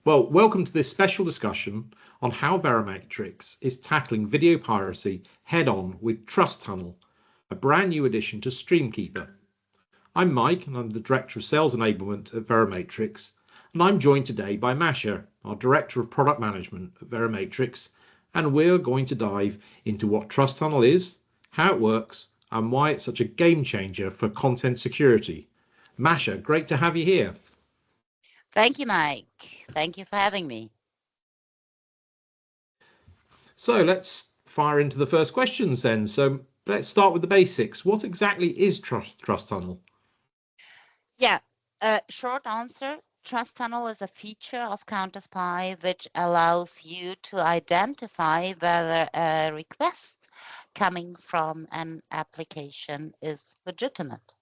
Well, welcome to this special discussion on how Verimatrix is tackling video piracy head-on with Trust Tunnel, a brand new addition to Streamkeeper. I'm Mike, and I'm the Director of Sales Enablement at Verimatrix, and I'm joined today by Masha, our Director of Product Management at Verimatrix, and we're going to dive into what Trust Tunnel is, how it works, and why it's such a game changer for content security. Masha, great to have you here. Thank you, Mike. Thank you for having me. So let's fire into the first questions then. So let's start with the basics. What exactly is Trust Tunnel? Yeah, short answer. Trust Tunnel is a feature of Counterspy which allows you to identify whether a request coming from an application is legitimate.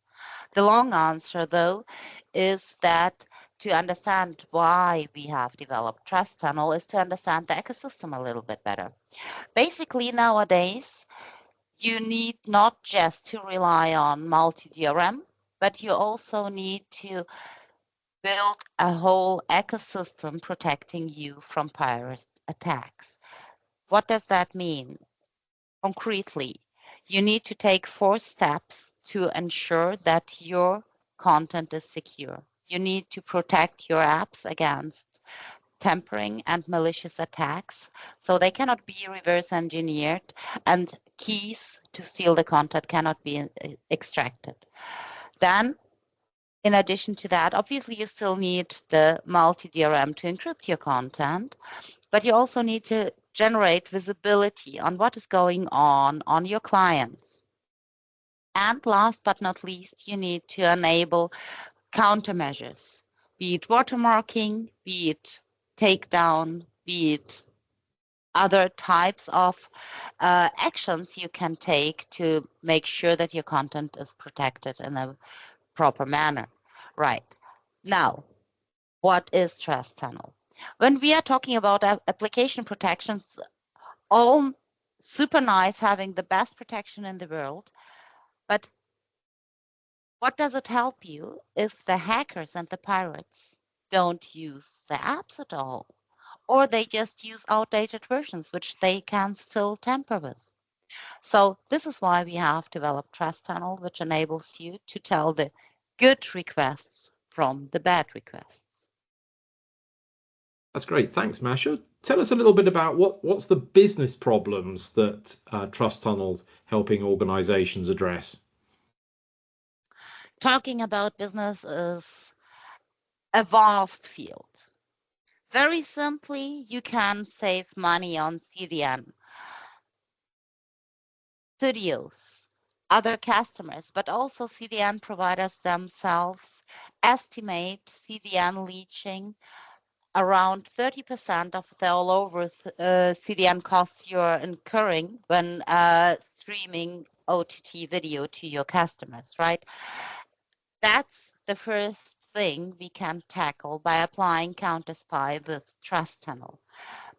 The long answer, though, is that to understand why we have developed Trust Tunnel is to understand the ecosystem a little bit better. Basically, nowadays, you need not just to rely on multi-DRM, but you also need to build a whole ecosystem protecting you from pirate attacks. What does that mean? Concretely, you need to take 4 steps to ensure that your content is secure. You need to protect your apps against tampering and malicious attacks, so they cannot be reverse engineered, and keys to steal the content cannot be extracted. Then, in addition to that, obviously you still need the multi-DRM to encrypt your content, but you also need to generate visibility on what is going on your clients. And last but not least, you need to enable countermeasures, be it watermarking, be it takedown, be it other types of actions you can take to make sure that your content is protected in a proper manner. Right. Now, what is Trust Tunnel? When we are talking about application protections, all super nice, having the best protection in the world, but what does it help you if the hackers and the pirates don't use the apps at all? Or they just use outdated versions, which they can still tamper with. So this is why we have developed Trust Tunnel, which enables you to tell the good requests from the bad requests. That's great. Thanks, Masha. Tell us a little bit about what's the business problems that Trust Tunnel's helping organizations address. Talking about business is a vast field. Very simply, you can save money on CDN, studios, other customers, but also CDN providers themselves estimate CDN leaching around 30% of the all over CDN costs you're incurring when streaming OTT video to your customers, right? That's the first thing we can tackle by applying Counterspy with Trust Tunnel.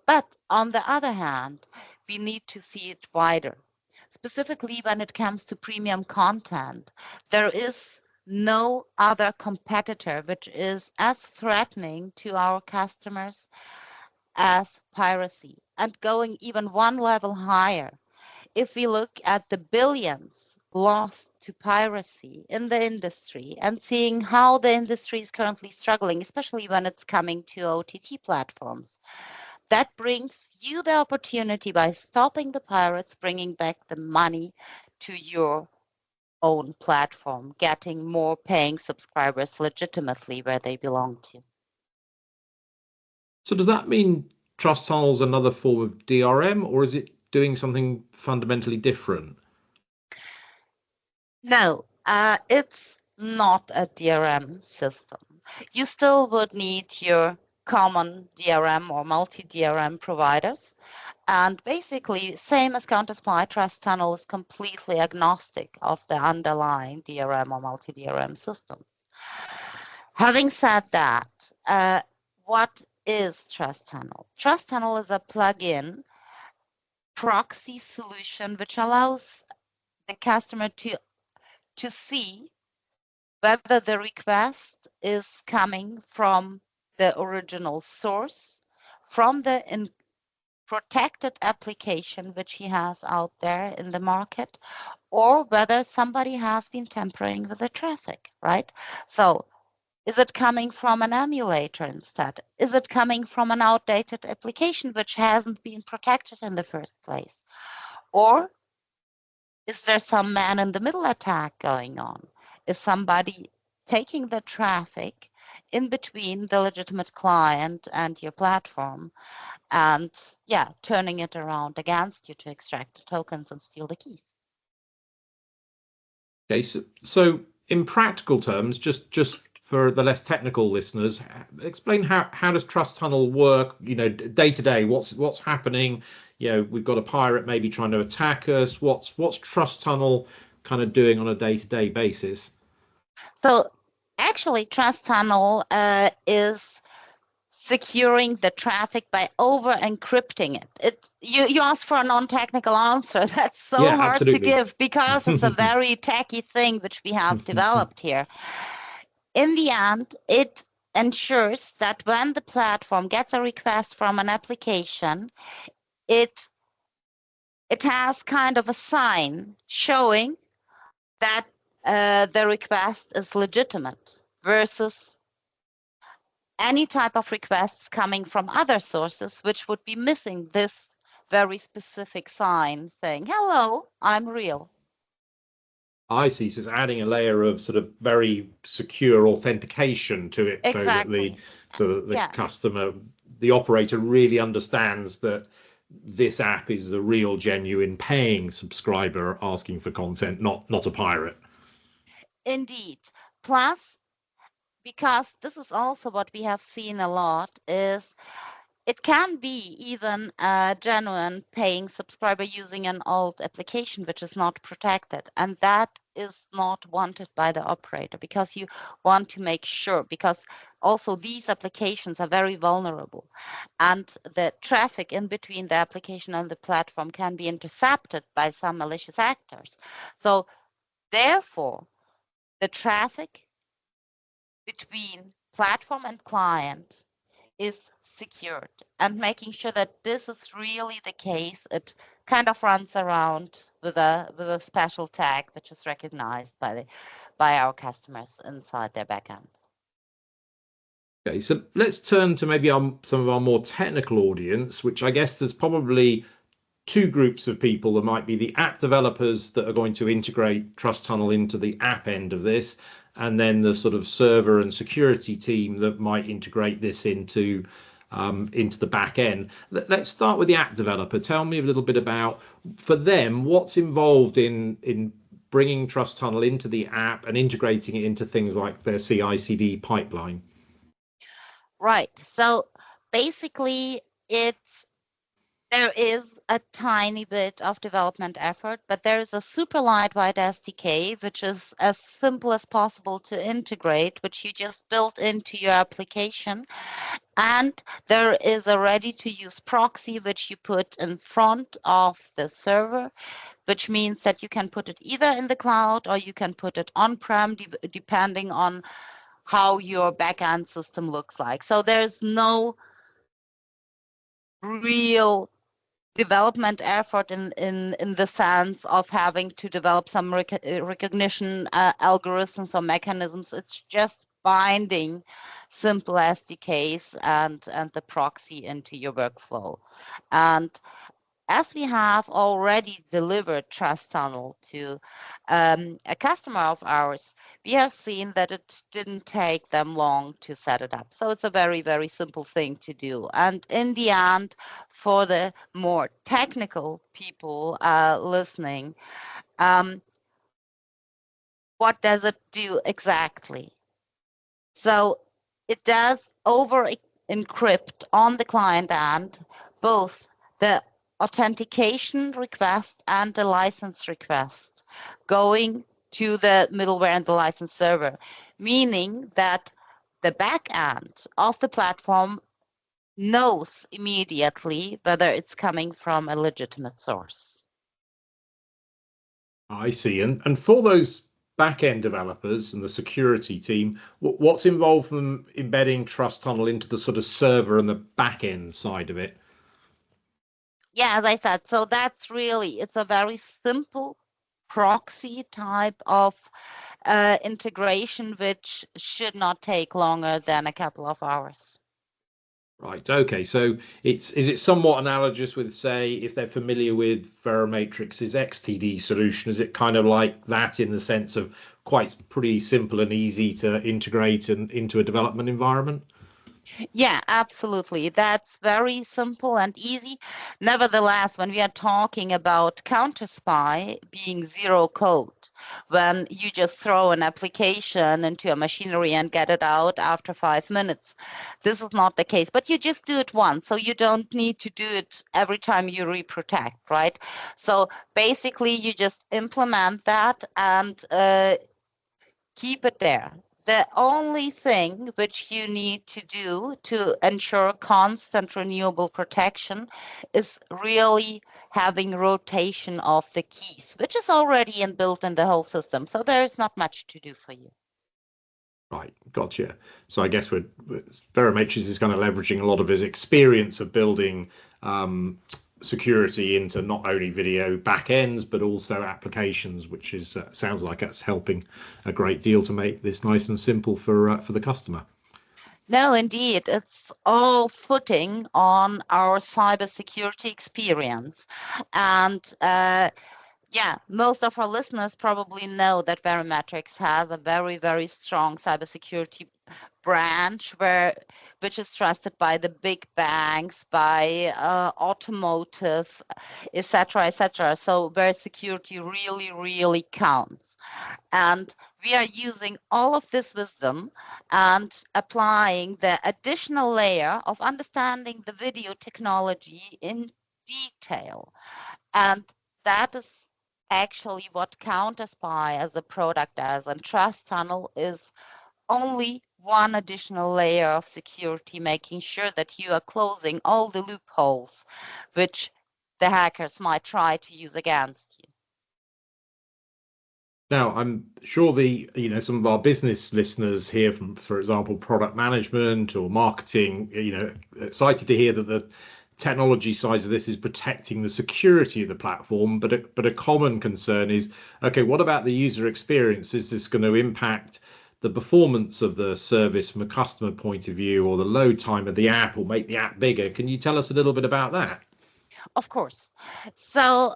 But on the other hand, we need to see it wider. Specifically, when it comes to premium content, there is no other competitor which is as threatening to our customers as piracy. And going even one level higher, if we look at the billions lost to piracy in the industry and seeing how the industry is currently struggling, especially when it's coming to OTT platforms, that brings you the opportunity by stopping the pirates, bringing back the money to your own platform, getting more paying subscribers legitimately where they belong to. So does that mean Trust Tunnel's another form of DRM, or is it doing something fundamentally different? No, it's not a DRM system. You still would need your common DRM or multi-DRM providers. And basically, same as Counterspy, Trust Tunnel is completely agnostic of the underlying DRM or multi-DRM systems. Having said that, what is Trust Tunnel? Trust Tunnel is a plugin proxy solution which allows the customer to see whether the request is coming from the original source from the protected application which he has out there in the market, or whether somebody has been tampering with the traffic, right? So is it coming from an emulator instead? Is it coming from an outdated application which hasn't been protected in the first place? Or is there some man-in-the-middle attack going on? Is somebody taking the traffic in between the legitimate client and your platform and, yeah, turning it around against you to extract the tokens and steal the keys? Okay, so in practical terms, just for the less technical listeners, explain how does Trust Tunnel work? You know, day to day, what's happening? You know, we've got a pirate maybe trying to attack us. What's Trust Tunnel kind of doing on a day-to-day basis? So actually, Trust Tunnel is securing the traffic by over encrypting it. You asked for a non-technical answer. That's so Yeah, hard absolutely. to give because it's a very techy thing which we have developed here. In the end, it ensures that when the platform gets a request from an application, it has kind of a sign showing that the request is legitimate versus any type of requests coming from other sources, which would be missing this very specific sign saying, hello, I'm real. I see. So it's adding a layer of sort of very secure authentication to it, Exactly. so that the customer, the operator really understands that this app is a real, genuine paying subscriber asking for content, not a pirate. Indeed. Plus, because this is also what we have seen a lot, is it can be even a genuine paying subscriber using an old application which is not protected, and that is not wanted by the operator because you want to make sure, because also these applications are very vulnerable and the traffic in between the application and the platform can be intercepted by some malicious actors. So therefore, the traffic between platform and client is secured, and making sure that this is really the case. It kind of runs around with a special tag which is recognized by our customers inside their backends. Okay, so let's turn to maybe some of our more technical audience, which I guess there's probably two groups of people. There might be the app developers that are going to integrate Trust Tunnel into the app end of this, and then the sort of server and security team that might integrate this into the back end. Let's start with the app developer. Tell me a little bit about, for them, what's involved in bringing Trust Tunnel into the app and integrating it into things like their CI/CD pipeline. Right. So basically, there is a tiny bit of development effort, but there is a super lightweight SDK, which is as simple as possible to integrate, which you just build into your application. And there is a ready-to-use proxy, which you put in front of the server, which means that you can put it either in the cloud or you can put it on-prem, depending on how your backend system looks like. So there's no real development effort in the sense of having to develop some recognition algorithms or mechanisms. It's just binding simple SDKs and the proxy into your workflow. And as we have already delivered Trust Tunnel to a customer of ours, we have seen that it didn't take them long to set it up. So it's a very, very simple thing to do. And in the end, for the more technical people listening, what does it do exactly? So it does over encrypt on the client end both the authentication request and the license request going to the middleware and the license server, meaning that the back end of the platform knows immediately whether it's coming from a legitimate source. I see. And for those back-end developers and the security team, what's involved in embedding Trust Tunnel into the sort of server and the back-end side of it? Yeah, as I said, so that's really, it's a very simple proxy type of integration, which should not take longer than a couple of hours. Right. Okay. So is it somewhat analogous with, say, if they're familiar with Verimatrix's XTD solution? Is it kind of like that in the sense of quite pretty simple and easy to integrate into a development environment? Yeah, absolutely. That's very simple and easy. Nevertheless, when we are talking about counter-spy being zero code, when you just throw an application into a machinery and get it out after 5 minutes, this is not the case. But you just do it once, so you don't need to do it every time you reprotect, right? So basically, you just implement that and keep it there. The only thing which you need to do to ensure constant renewable protection is really having rotation of the keys, which is already inbuilt in the whole system. So there is not much to do for you. Right, gotcha. So I guess Verimatrix is kind of leveraging a lot of his experience of building security into not only video backends but also applications, which is sounds like that's helping a great deal to make this nice and simple for the customer. No, indeed, it's all footing on our cybersecurity experience, and yeah, most of our listeners probably know that Verimatrix has a very, very strong cybersecurity branch which is trusted by the big banks, by automotive, etc., etc. So where security really, really counts. And we are using all of this wisdom and applying the additional layer of understanding the video technology in detail. And that is actually what Counterspy as a product does. And Trust Tunnel is only one additional layer of security, making sure that you are closing all the loopholes which the hackers might try to use against you. Now, I'm sure some of our business listeners here from, for example, product management or marketing, excited to hear that the technology side of this is protecting the security of the platform, but a common concern is, okay, what about the user experience? Is this going to impact the performance of the service from a customer point of view, or the load time of the app, or make the app bigger? Can you tell us a little bit about that? Of course. So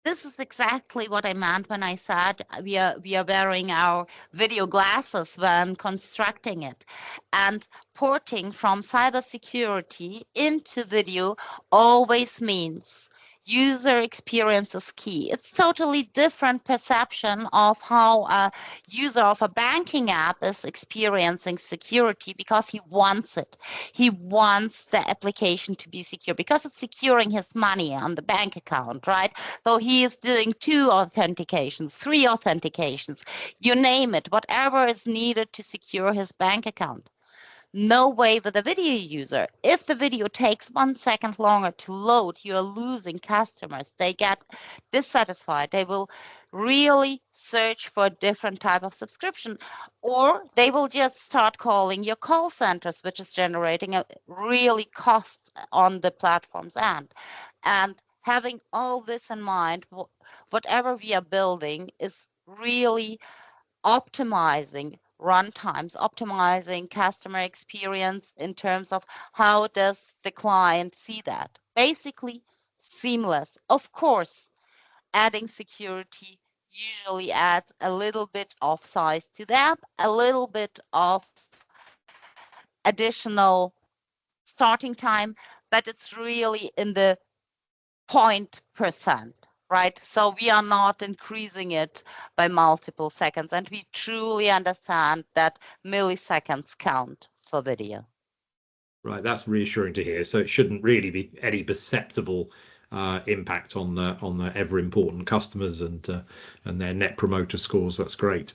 this is exactly what I meant when I said we are wearing our video glasses when constructing it. And porting from cybersecurity into video always means user experience is key. It's totally different perception of how a user of a banking app is experiencing security because he wants it. He wants the application to be secure because it's securing his money on the bank account, right? So he is doing 2 authentications, 3 authentications, you name it, whatever is needed to secure his bank account. No way with a video user. If the video takes 1 second longer to load, you're losing customers. They get dissatisfied. They will really search for a different type of subscription, or they will just start calling your call centers, which is generating a really cost on the platform's end. And having all this in mind, whatever we are building is really optimizing runtimes, optimizing customer experience in terms of how does the client see that. Basically, seamless. Of course, adding security usually adds a little bit of size to the app, a little bit of additional starting time, but it's really in the 0.%. Right? So we are not increasing it by multiple seconds, and we truly understand that milliseconds count for video. Right, that's reassuring to hear. So it shouldn't really be any perceptible impact on the ever important customers and their net promoter scores. That's great.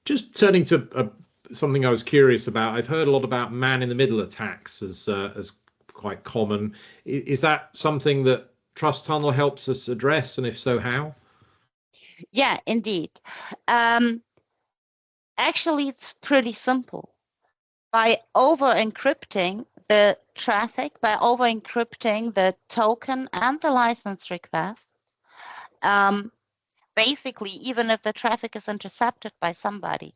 Just turning to something I was curious about. I've heard a lot about man-in-the-middle attacks as quite common. Is that something that Trust Tunnel helps us address, and if so, how? Yeah, indeed. Actually, it's pretty simple. By over-encrypting the traffic, by over-encrypting the token and the license request, basically, even if the traffic is intercepted by somebody,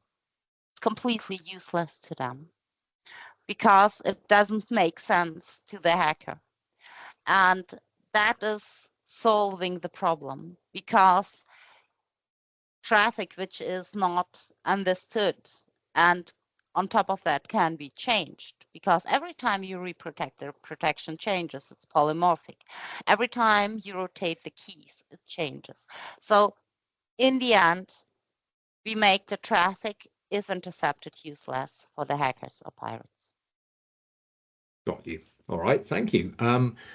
it's completely useless to them because it doesn't make sense to the hacker. And that is solving the problem, because traffic which is not understood and on top of that can be changed, because every time you reprotect, the protection changes. It's polymorphic. Every time you rotate the keys, it changes. So in the end, we make the traffic, if intercepted, useless for the hackers or pirates. Got you. All right, thank you.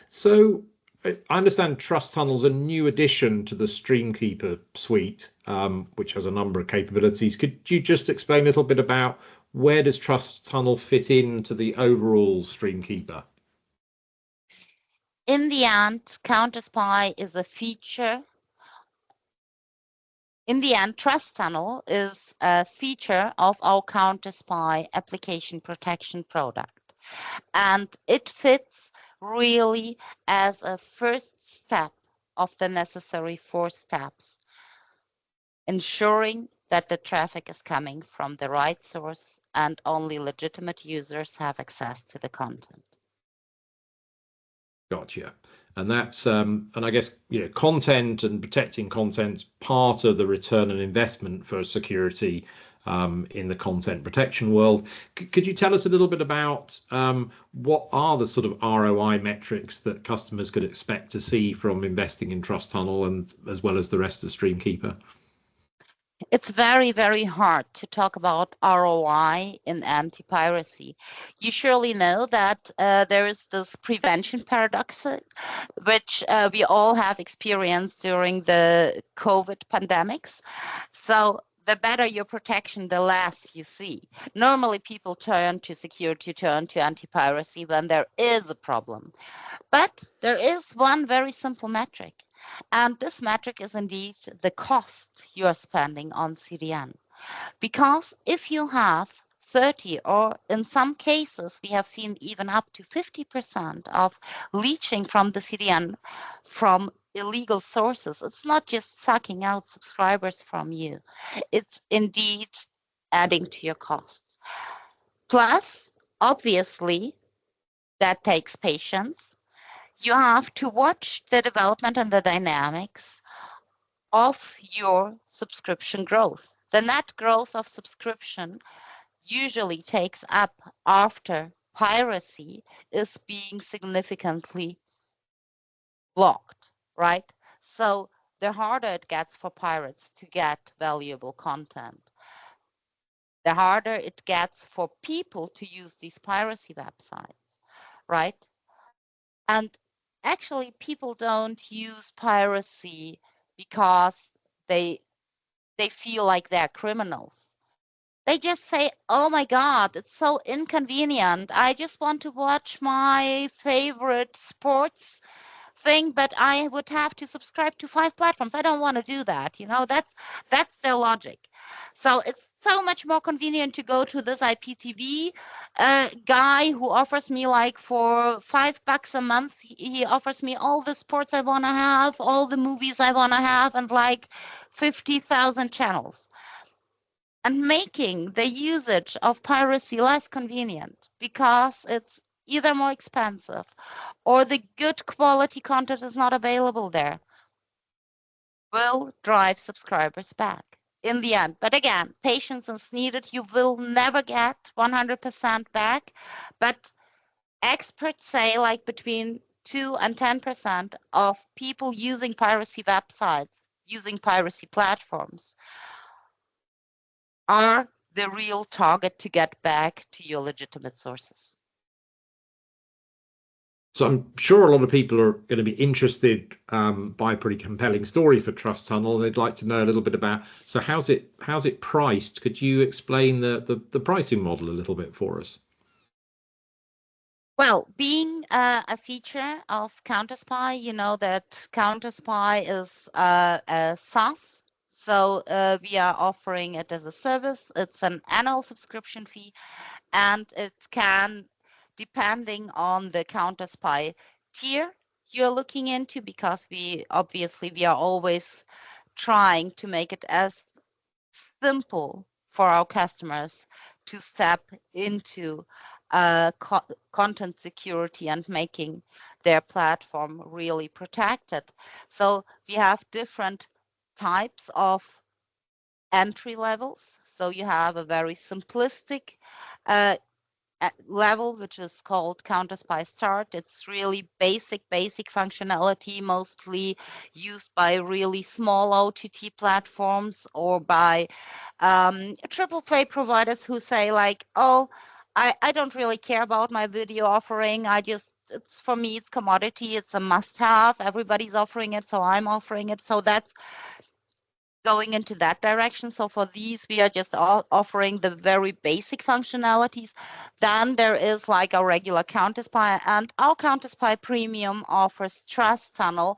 So I understand Trust Tunnel's a new addition to the Streamkeeper suite, which has a number of capabilities. Could you just explain a little bit about where does Trust Tunnel fit into the overall Streamkeeper? In the end, Counterspy is a feature. In the end, Trust Tunnel is a feature of our Counterspy application protection product. And it fits really as a first step of the necessary 4 steps, ensuring that the traffic is coming from the right source and only legitimate users have access to the content. Gotcha. And that's and I guess content and protecting content's part of the return on investment for security in the content protection world. Could you tell us a little bit about what are the sort of ROI metrics that customers could expect to see from investing in Trust Tunnel, and as well as the rest of Streamkeeper? It's very, very hard to talk about ROI in anti-piracy. You surely know that there is this prevention paradox, which we all have experienced during the COVID pandemics. So the better your protection, the less you see. Normally, people turn to security, turn to anti-piracy when there is a problem. But there is one very simple metric. And this metric is indeed the cost you are spending on CDN. Because if you have 30, or in some cases, we have seen even up to 50% of leaching from the CDN from illegal sources, it's not just sucking out subscribers from you, it's indeed adding to your costs. Plus, obviously, that takes patience. You have to watch the development and the dynamics of your subscription growth. The net growth of subscription usually takes up after piracy is being significantly blocked, right? So the harder it gets for pirates to get valuable content, the harder it gets for people to use these piracy websites, right? And actually, people don't use piracy because they feel like they're criminals. They just say, oh my God, it's so inconvenient. I just want to watch my favorite sports thing, but I would have to subscribe to 5 platforms. I don't want to do that. That's their logic. So it's so much more convenient to go to this IPTV guy who offers me, like, for $5 a month, he offers me all the sports I want to have, all the movies I want to have, and like 50,000 channels. And making the usage of piracy less convenient because it's either more expensive or the good quality content is not available there will drive subscribers back in the end. But again, patience is needed. You will never get 100% back, but experts say like between 2 and 10% of people using piracy websites, using piracy platforms, are the real target to get back to your legitimate sources. So I'm sure a lot of people are going to be interested by a pretty compelling story for Trust Tunnel. They'd like to know a little bit about, so how's it priced? Could you explain the pricing model a little bit for us? Well, being a feature of Counterspy, you know that Counterspy is a SaaS So we are offering it as a service. It's an annual subscription fee, and it can, depending on the counter-spy tier you're looking into, because we are always trying to make it as simple for our customers to step into content security and making their platform really protected. So we have different types of entry levels. So you have a very simplistic level, which is called Counter-Spy Start. It's really basic functionality, mostly used by really small OTT platforms or by triple play providers who say like, oh, I don't really care about my video offering. It's for me, it's commodity. It's a must have. Everybody's offering it, so I'm offering it. So that's going into that direction. So for these, we are just offering the very basic functionalities. Then there is like a regular Counter-Spy, and our Counter-Spy Premium offers Trust Tunnel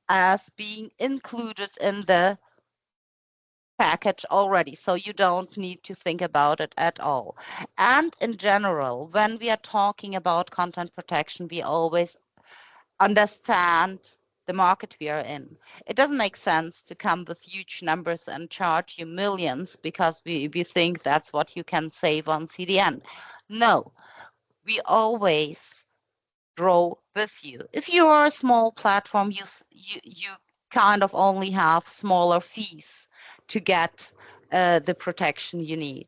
as being included in the package already, so you don't need to think about it at all. And in general, when we are talking about content protection, we always understand the market we are in. It doesn't make sense to come with huge numbers and charge you millions because we think that's what you can save on CDN. No, we always grow with you. If you are a small platform, you kind of only have smaller fees to get the protection you need.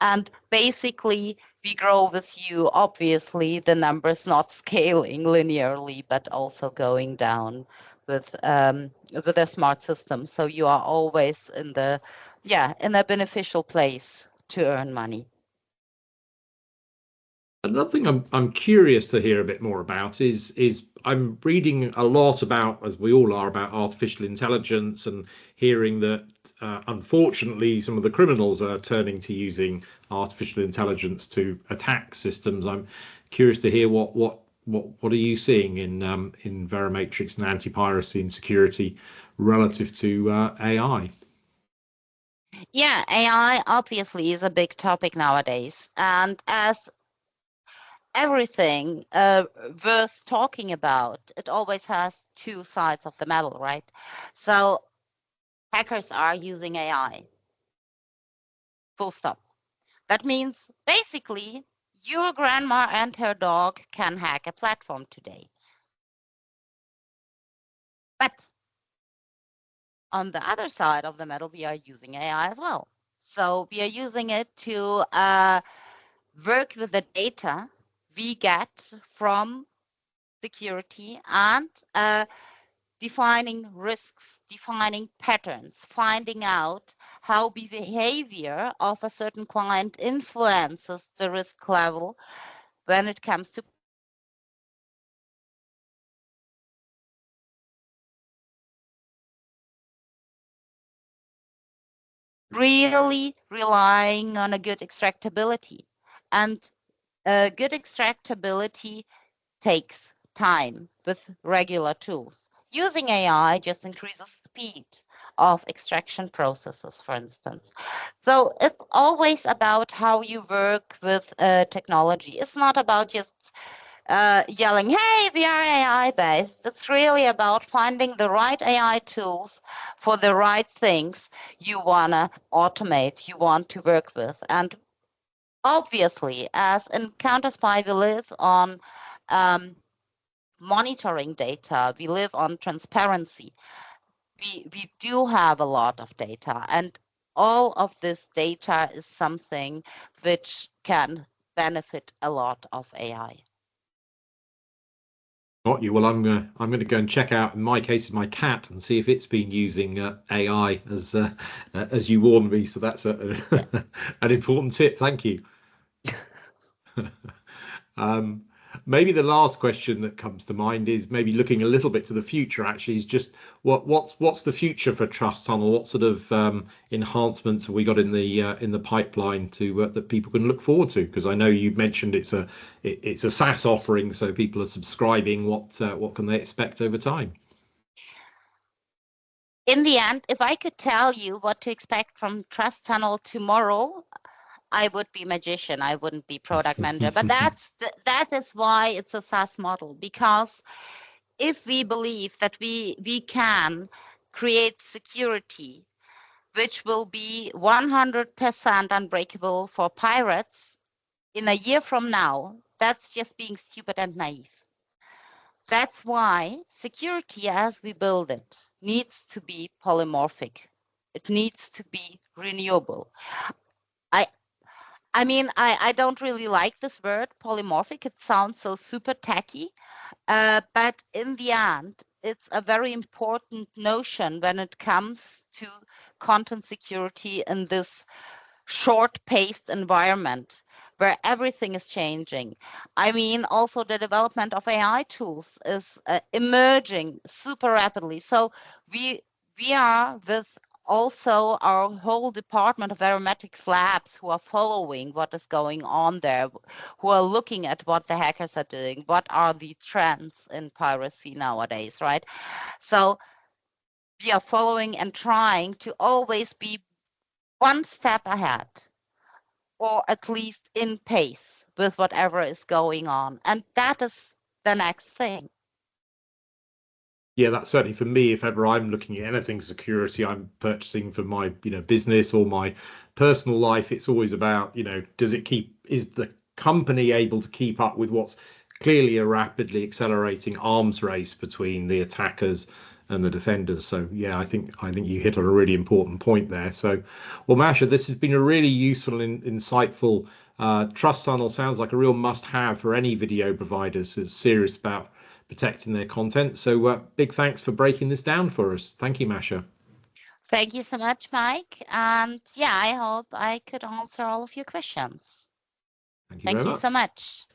And basically, we grow with you. Obviously, the numbers not scaling linearly, but also going down with a smart system. So you are always in a beneficial place to earn money. Another thing I'm curious to hear a bit more about is I'm reading a lot about, as we all are, about artificial intelligence, and hearing that unfortunately some of the criminals are turning to using artificial intelligence to attack systems. I'm curious to hear what are you seeing in Verimatrix and anti-piracy and security relative to AI? Yeah, AI obviously is a big topic nowadays, and as everything worth talking about, it always has two sides of the medal, right? So hackers are using AI. Full stop. That means basically your grandma and her dog can hack a platform today. But on the other side of the medal, we are using AI as well. So we are using it to work with the data we get from security and defining risks, defining patterns, finding out how behavior of a certain client influences the risk level when it comes to really relying on a good extractability. And good extractability takes time with regular tools. Using AI just increases speed of extraction processes, for instance. So it's always about how you work with technology. It's not about just yelling, hey, we are AI based. It's really about finding the right AI tools for the right things you want to automate, you want to work with. And obviously, as in Counterspy, we live on monitoring data, we live on transparency. We do have a lot of data, and all of this data is something which can benefit a lot of AI. Got you. Well, I'm gonna go and check out, in my case, my cat, and see if it's been using AI as you warned me. So that's an important tip. Thank you. Maybe the last question that comes to mind is maybe looking a little bit to the future. Actually, is just what's the future for Trust Tunnel? What sort of enhancements have we got in the pipeline to that people can look forward to? Because I know you mentioned it's a SaaS offering, so people are subscribing. What can they expect over time? in the end, if I could tell you what to expect from Trust Tunnel tomorrow, I would be magician. I wouldn't be product manager. But that is why it's a SaaS model, because if we believe that we can create security which will be 100% unbreakable for pirates in a year from now, that's just being stupid and naive. That's why security as we build it needs to be polymorphic. It needs to be renewable. I mean, I don't really like this word polymorphic. It sounds so super tacky. But in the end, it's a very important notion when it comes to content security in this short-paced environment where everything is changing. I mean, also the development of AI tools is emerging super rapidly. So we are with also our whole department of Verimatrix labs who are following what is going on there, who are looking at what the hackers are doing, what are the trends in piracy nowadays, right? So we are following and trying to always be one step ahead, or at least in pace with whatever is going on. And that is the next thing. Yeah, that's certainly for me. If ever I'm looking at anything security, I'm purchasing for my, business or my personal life. It's always about, is the company able to keep up with what's clearly a rapidly accelerating arms race between the attackers and the defenders. So yeah, I think you hit on a really important point there. So, well, Masha, this has been a really useful and insightful. Trust Tunnel sounds like a real must-have for any video providers who's serious about protecting their content. So big thanks for breaking this down for us. Thank you, Masha. Thank you so much, Mike. And yeah, I hope I could answer all of your questions. Thank you very much. So much.